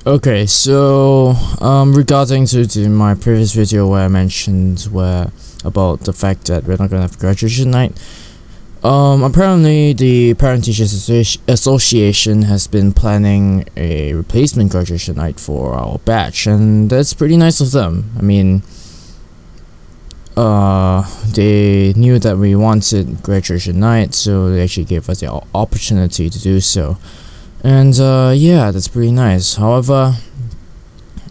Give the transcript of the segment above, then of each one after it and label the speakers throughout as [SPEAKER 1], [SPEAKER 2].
[SPEAKER 1] Okay, so regarding to my previous video where I mentioned about the fact that we're not gonna have graduation night, apparently the Parent Teachers Association has been planning a replacement graduation night for our batch, and that's pretty nice of them. I mean, they knew that we wanted graduation night, so they actually gave us the opportunity to do so. And yeah, that's pretty nice. However,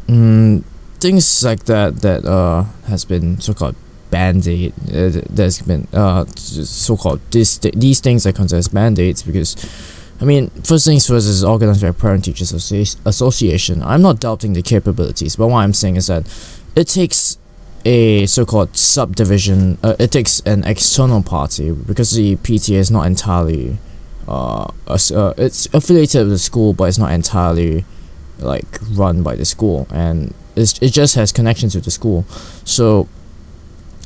[SPEAKER 1] things like that has been so-called band-aid. There's been so-called these things are considered as band-aids because, I mean, first things first is organized by Parent Teachers Association. I'm not doubting the capabilities, but what I'm saying is that it takes a so-called subdivision. It takes an external party because the PTA is not entirely it's affiliated with the school, but it's not entirely like run by the school, and it just has connections with the school. So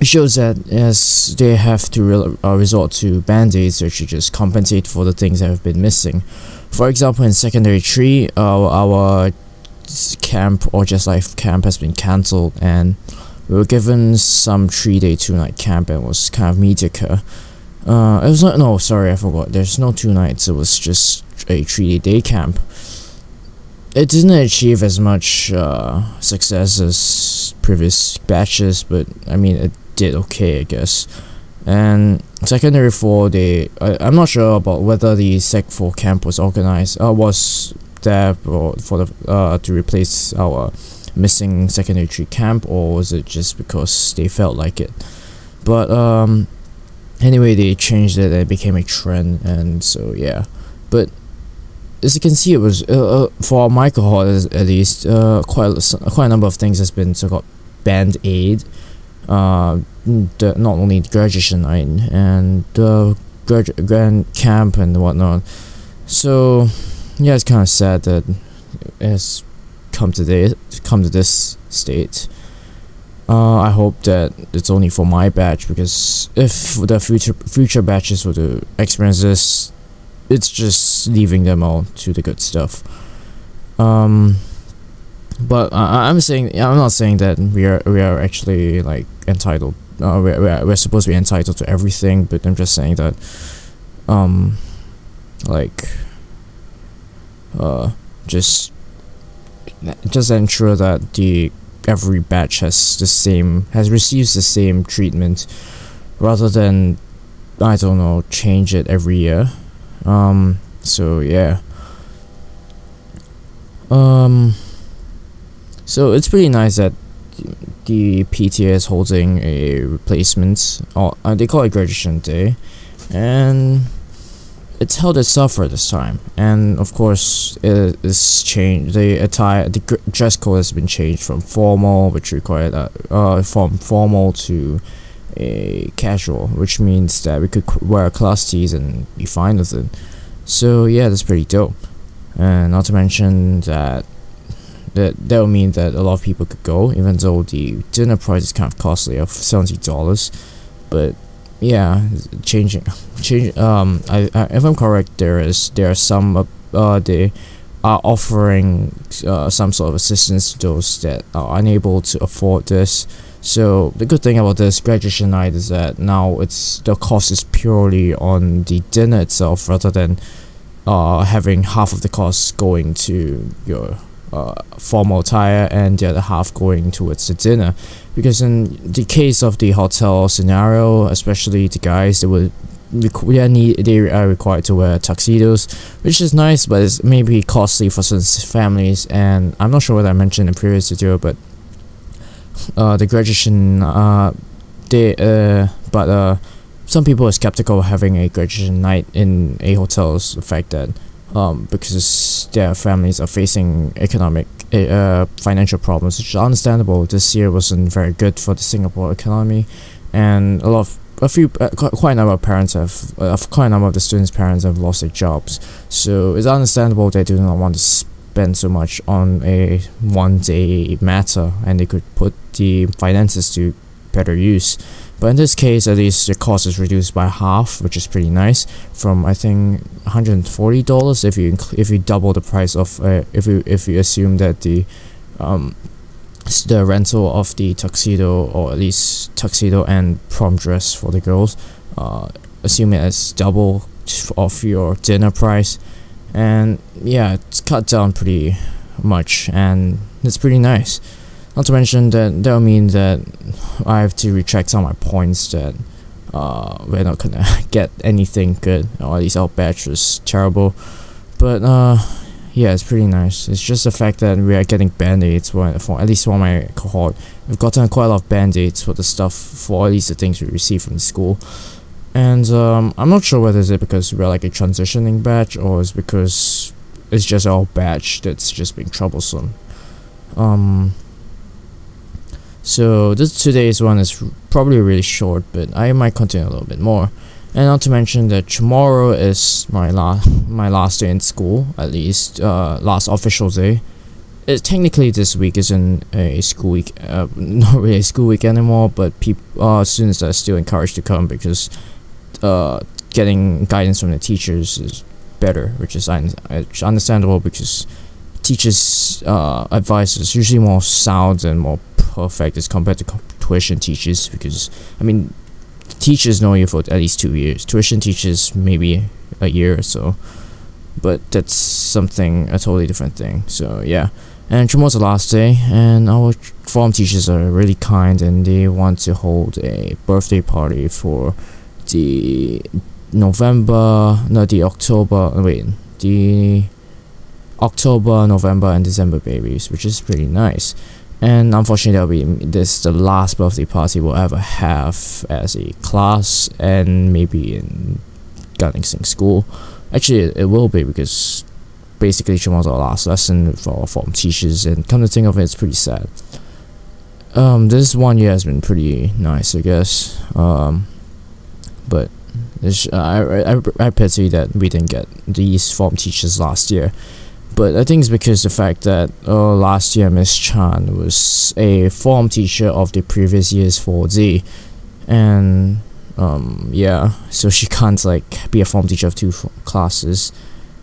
[SPEAKER 1] it shows that as they have to resort to band-aids to actually just compensate for the things that have been missing. For example, in secondary 3, our camp or Just Life camp has been cancelled, and we were given some 3-day 2-night camp, and it was kind of mediocre. It was not, no, sorry, I forgot. There's no 2 nights, it was just a 3-day day camp. It didn't achieve as much success as previous batches, but I mean, it did okay, I guess. And secondary 4, I'm not sure about whether the Sec 4 camp was organized, was there for the to replace our missing secondary 3 camp, or was it just because they felt like it? But anyway, they changed it and it became a trend, and so yeah. But as you can see, it was for my cohort at least quite a number of things has been so-called band-aid. Not only the graduation night and the grand camp and whatnot. So yeah, it's kind of sad that it's come to this state. I hope that it's only for my batch, because if the future batches were to experience this, it's just leaving them all to the good stuff. But I'm not saying that we are actually like entitled. We're supposed to be entitled to everything, but I'm just saying that just ensure that every batch receives the same treatment, rather than, I don't know, change it every year. So yeah. So it's pretty nice that the PTA is holding a replacement, or they call it graduation day, and it's held at Suffolk this time. And of course, it is changed. The dress code has been changed from formal, which required from formal to a casual, which means that we could wear class tees and be fine with it. So yeah, that's pretty dope. And not to mention that will mean that a lot of people could go, even though the dinner price is kind of costly of $70. But yeah, if I'm correct, there are some they are offering some sort of assistance to those that are unable to afford this. So the good thing about this graduation night is that now the cost is purely on the dinner itself, rather than having half of the cost going to your formal attire and the other half going towards the dinner. Because in the case of the hotel scenario, especially the guys, they are required to wear tuxedos, which is nice, but it's maybe costly for some families. And I'm not sure whether I mentioned in the previous video, but the graduation some people are skeptical of having a graduation night in a hotel. The fact that because their families are facing financial problems, which is understandable. This year wasn't very good for the Singapore economy, and quite a number of the students' parents have lost their jobs. So it's understandable they do not want to spend so much on a one-day matter, and they could put the finances to better use. But in this case, at least the cost is reduced by half, which is pretty nice. From I think $140 if you double the price of if you assume that the rental of the tuxedo, or at least tuxedo and prom dress for the girls, assume it as double of your dinner price, and yeah, it's cut down pretty much, and it's pretty nice. Not to mention that that'll mean that I have to retract some of my points that we're not gonna get anything good, or at least our batch was terrible. But yeah, it's pretty nice. It's just the fact that we are getting band-aids for at least for my cohort. We've gotten quite a lot of band-aids for the stuff, for at least the things we receive from the school. And I'm not sure whether it's because we're like a transitioning batch, or it's because it's just our batch that's just being troublesome. So today's one is probably really short, but I might continue a little bit more. And not to mention that tomorrow is my last day in school, at least last official day. Technically this week isn't a school week, not really a school week anymore, but students are still encouraged to come because getting guidance from the teachers is better, which is understandable, because teachers' advice is usually more sound and more perfect as compared to tuition teachers, because I mean, teachers know you for at least 2 years. Tuition teachers maybe a year or so, but that's a totally different thing. So yeah, and tomorrow's the last day, and our form teachers are really kind, and they want to hold a birthday party for the October, November, and December babies, which is pretty nice. And unfortunately, this is the last birthday party we'll ever have as a class, and maybe in Gunningsing school. Actually, it will be, because basically tomorrow's our last lesson for form teachers, and come to think of it, it's pretty sad. This 1 year has been pretty nice, I guess. But I pity that we didn't get these form teachers last year. But I think it's because the fact that last year Miss Chan was a form teacher of the previous year's 4D, and yeah, so she can't like be a form teacher of two classes.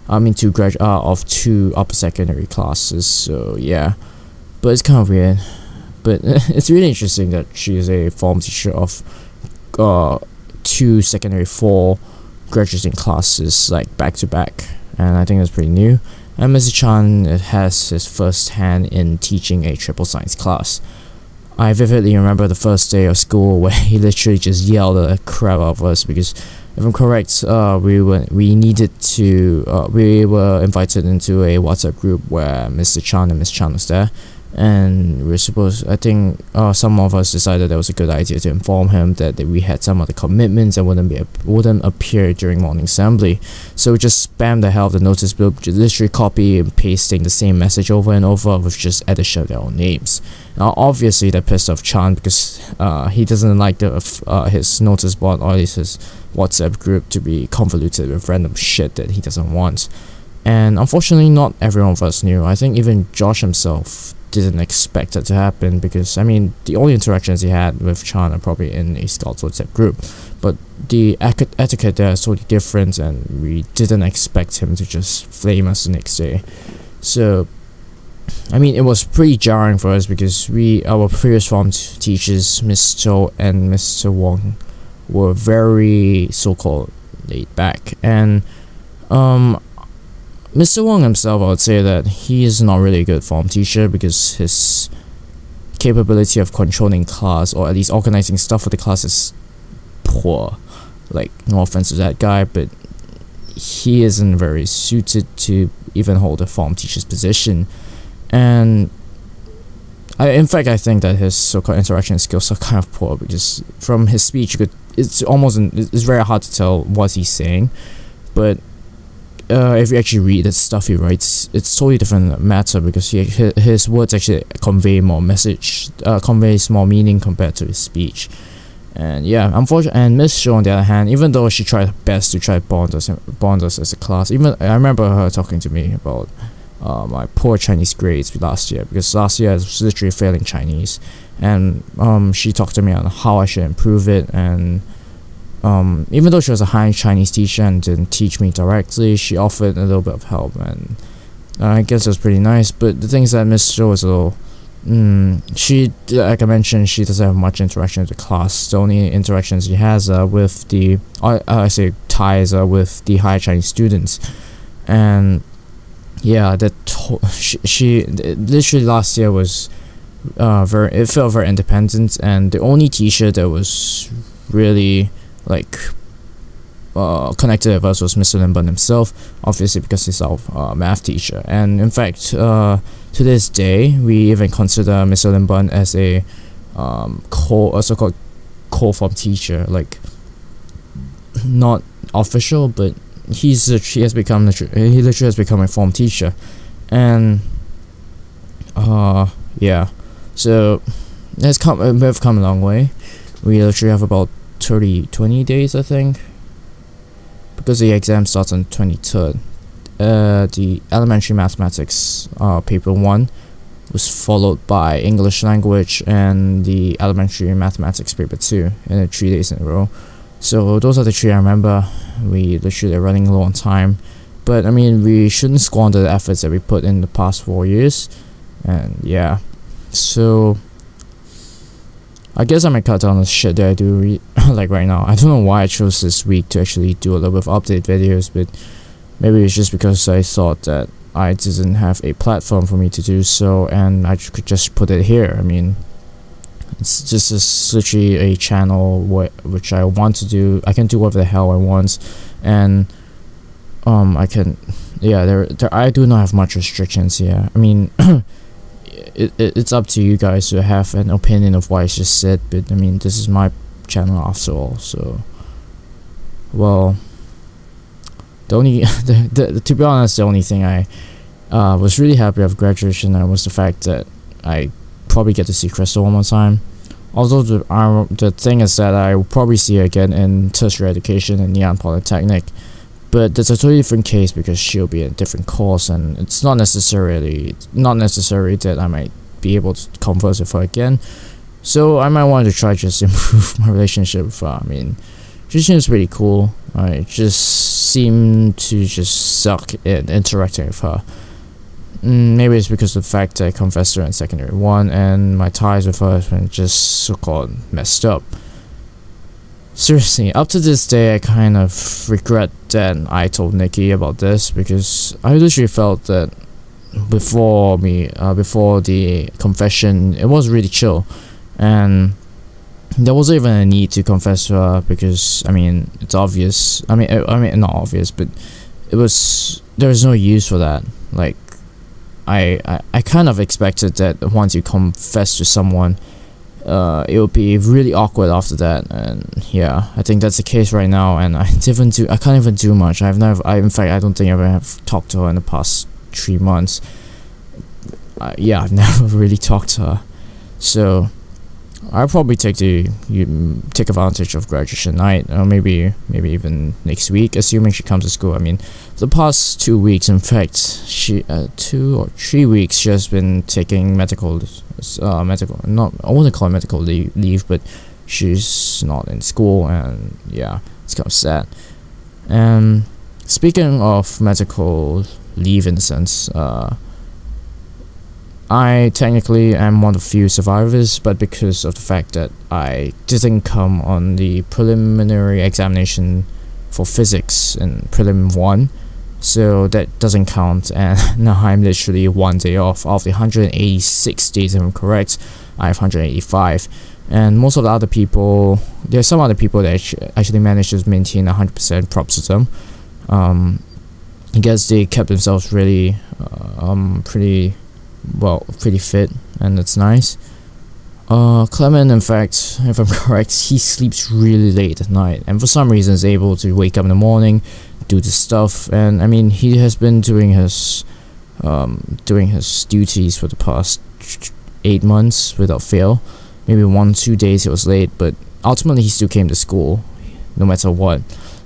[SPEAKER 1] I mean, of two upper secondary classes. So yeah, but it's kind of weird. But it's really interesting that she is a form teacher of 2 secondary 4 graduating classes, like back to back, and I think that's pretty new. And Mr. Chan has his first hand in teaching a triple science class. I vividly remember the first day of school where he literally just yelled the crap out of us, because if I'm correct, we were invited into a WhatsApp group where Mr. Chan and Miss Chan was there, and I think some of us decided that it was a good idea to inform him that we had some other commitments and wouldn't appear during morning assembly. So we just spammed the hell of the notice board, just literally copy and pasting the same message over and over with just addition of their own names. Now obviously that pissed off Chan, because he doesn't like his notice board, or at least his WhatsApp group, to be convoluted with random shit that he doesn't want. And unfortunately, not everyone of us knew. I think even Josh himself didn't expect it to happen, because I mean, the only interactions he had with Chan are probably in a Scouts WhatsApp group, but the etiquette there is totally different, and we didn't expect him to just flame us the next day. So I mean, it was pretty jarring for us, because our previous form teachers, Miss Cho and Mr. Wong, were very so-called laid back, and Mr. Wong himself, I would say that he is not really a good form teacher, because his capability of controlling class, or at least organizing stuff for the class, is poor. Like, no offense to that guy, but he isn't very suited to even hold a form teacher's position. And in fact, I think that his so-called interaction skills are kind of poor, because from his speech, it's very hard to tell what he's saying, but if you actually read the stuff he writes, it's totally different matter, because his words actually convey more message, conveys more meaning compared to his speech. And yeah, unfortunately, and Miss Shaw on the other hand, even though she tried her best to try to bond us as a class, I remember her talking to me about my poor Chinese grades last year, because last year I was literally failing Chinese, and she talked to me on how I should improve it. And even though she was a high Chinese teacher and didn't teach me directly, she offered a little bit of help, and I guess it was pretty nice. But the thing is that Miss Zhou is a little she, like I mentioned, she doesn't have much interaction with the class. The only interactions she has with the I say ties with the higher Chinese students. And yeah, she literally last year was it felt very independent, and the only teacher that was really like connected with us was Mr. Limban himself, obviously because he's our math teacher. And in fact, to this day, we even consider Mr. Limban as a so-called co-form teacher, like not official, but he literally has become a form teacher. And yeah, so we've come a long way. We literally have about 20 days, I think, because the exam starts on 23rd. The elementary mathematics paper 1 was followed by English language and the elementary mathematics paper 2 in 3 days in a row. So those are the 3 I remember. We literally are running low on time, but I mean, we shouldn't squander the efforts that we put in the past 4 years. And yeah, so I guess I might cut down the shit that I do like right now. I don't know why I chose this week to actually do a little bit of update videos, but maybe it's just because I thought that I didn't have a platform for me to do so, and I could just put it here. I mean, it's just literally a channel which I want to do. I can do whatever the hell I want, and I can, yeah, I do not have much restrictions here. I mean, it's up to you guys to have an opinion of why I just said, but I mean, this is my channel after all. So, well, the only to be honest, the only thing I was really happy of graduation was the fact that I probably get to see Christel one more time. Although the thing is that I will probably see her again in tertiary education in Nanyang Polytechnic, but that's a totally different case because she'll be in a different course, and it's not necessary that I might be able to converse with her again. So I might want to try just improve my relationship with her. I mean, she seems pretty cool. I just seem to just suck at interacting with her. Maybe it's because of the fact that I confessed her in secondary 1, and my ties with her have been just so-called messed up. Seriously, up to this day, I kind of regret that I told Nikki about this, because I literally felt that before the confession, it was really chill, and there wasn't even a need to confess to her, because I mean, it's obvious. I mean not obvious, but there's no use for that. Like, I kind of expected that once you confess to someone, it would be really awkward after that. And yeah, I think that's the case right now, and I can't even do much. In fact, I don't think I ever have talked to her in the past 3 months. Yeah, I've never really talked to her, so I'll probably take advantage of graduation night, or maybe even next week, assuming she comes to school. I mean, for the past 2 weeks, in fact, she 2 or 3 weeks, she has been taking I wouldn't call it medical leave, but she's not in school, and yeah, it's kind of sad. And speaking of medical leave, in a sense, I technically am one of the few survivors, but because of the fact that I didn't come on the preliminary examination for physics in prelim 1, so that doesn't count, and now I'm literally 1 day off. Of the 186 days, if I'm correct, I have 185, and most of the other people, there's some other people that actually managed to maintain 100%, props to them. I guess they kept themselves really pretty fit, and that's nice. Clement, in fact, if I'm correct, he sleeps really late at night, and for some reason is able to wake up in the morning, do the stuff. And I mean, he has been doing his duties for the past 8 months without fail. Maybe 1-2 days he was late, but ultimately he still came to school no matter what.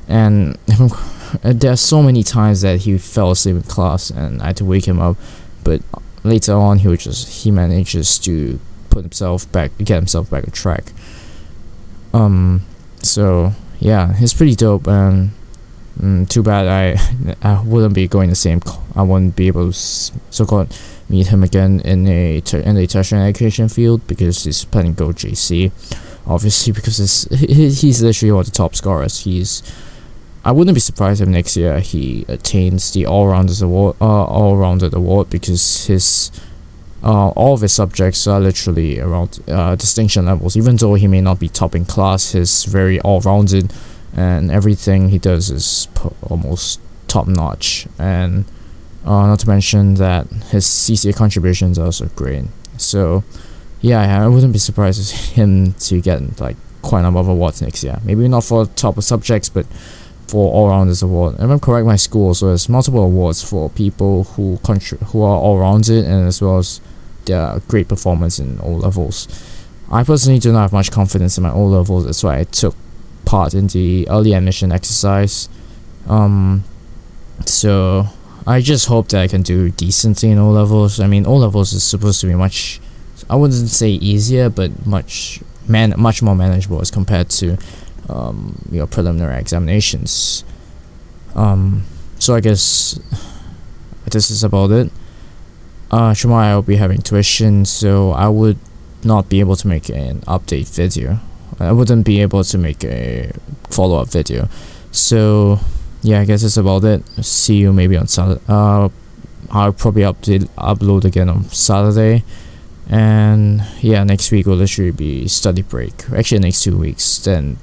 [SPEAKER 1] And there are so many times that he fell asleep in class and I had to wake him up, but later on he manages to get himself back on track. So yeah, he's pretty dope, and too bad I wouldn't be going I wouldn't be able to so-called meet him again in the tertiary education field, because he's planning to go JC, obviously, because he's literally one of the top scorers. I wouldn't be surprised if next year he attains the all-rounders award, because all of his subjects are literally around distinction levels. Even though he may not be top in class, he's very all-rounded, and everything he does is almost top-notch. And not to mention that his CCA contributions are also great. So yeah, I wouldn't be surprised him to get like quite a number of awards next year. Maybe not for top subjects, but for all-rounders award. If I'm correct, my school also has multiple awards for people who are all-rounded, and as well as their great performance in O levels. I personally do not have much confidence in my O levels. That's why I took part in the early admission exercise. So I just hope that I can do decently in O levels. I mean, O levels is supposed to be much, I wouldn't say easier, but much more manageable as compared to your preliminary examinations. So I guess this is about it. Tomorrow I will be having tuition, so I would not be able to make an update video. I wouldn't be able to make a follow-up video. So yeah, I guess that's about it. See you maybe on Saturday. I'll probably upload again on Saturday. And yeah, next week will literally be study break. Actually, next 2 weeks, then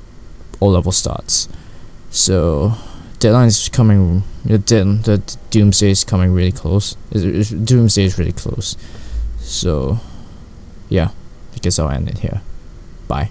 [SPEAKER 1] O level starts. So deadline is coming. The doomsday is coming really close. Doomsday is really close. So yeah, I guess I'll end it here. Bye.